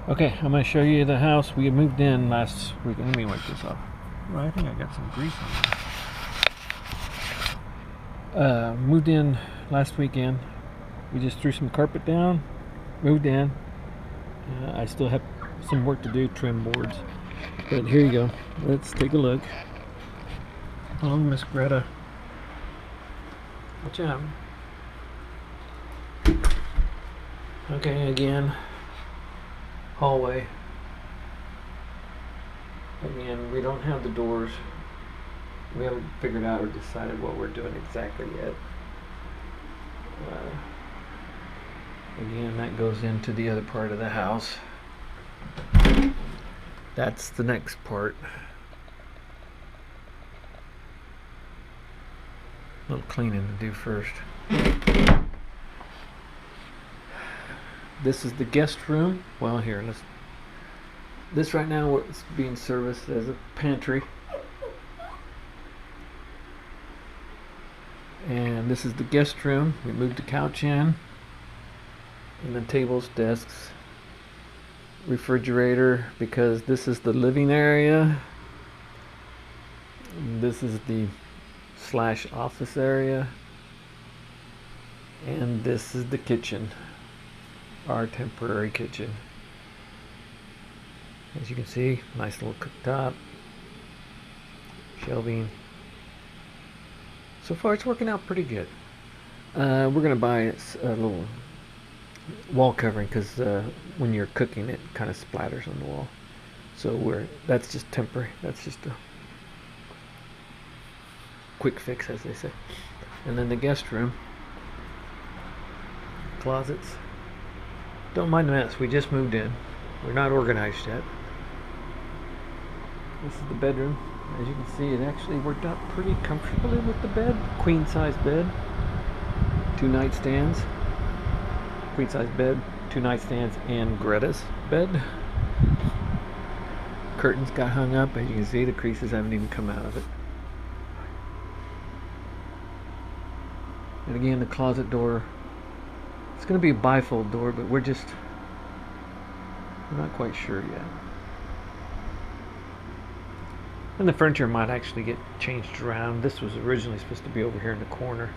Okay, I'm going to show you the house. We moved in last week. Let me wipe this off. Well, I think I got some grease on there. Moved in last weekend. We just threw some carpet down, moved in. I still have some work to do, trim boards. But here you go. Let's take a look. Oh, Miss Greta. Watch out. Okay, again. Hallway. Again, we don't have the doors. We haven't figured out or decided what we're doing exactly yet. Again, that goes into the other part of the house. That's the next part. A little cleaning to do first. This is the guest room. Well, here, this right now is being serviced as a pantry. And this is the guest room. We moved the couch in. And then tables, desks, refrigerator, because this is the living area. This is the / office area. And this is the kitchen, our temporary kitchen. As you can see, nice little cooktop, shelving. So far it's working out pretty good. We're gonna buy a little wall covering because when you're cooking it kind of splatters on the wall. So that's just temporary. That's just a quick fix, as they say. And then the guest room, closets. Don't mind the mess. We just moved in. We're not organized yet. This is the bedroom. As you can see, it actually worked out pretty comfortably with the bed. Queen size bed, 2 nightstands. Queen size bed, 2 nightstands, and Greta's bed. Curtains got hung up. As you can see, the creases haven't even come out of it. And again, the closet door. It's going to be a bifold door, but we're not quite sure yet. And the furniture might actually get changed around. This was originally supposed to be over here in the corner.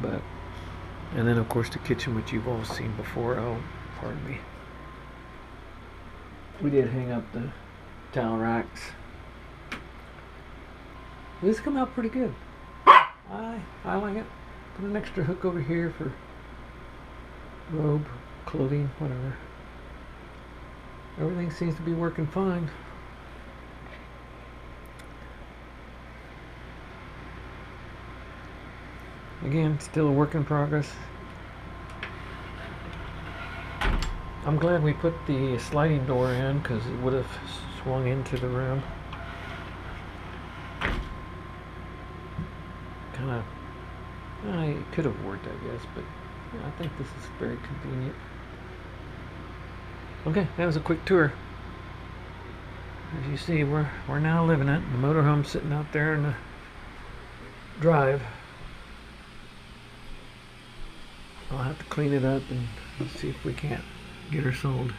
And then of course the kitchen, which you've all seen before. Oh, pardon me. We did hang up the towel racks. This come out pretty good. I like it. Put an extra hook over here for robe, clothing, whatever. Everything seems to be working fine. Again, still a work in progress. I'm glad we put the sliding door in because it would have swung into the room. Kind of, it could have worked, I guess, but I think this is very convenient. Okay, that was a quick tour. As you see, we're now living it. The motorhome's sitting out there in the drive. I'll have to clean it up and see if we can't get her sold.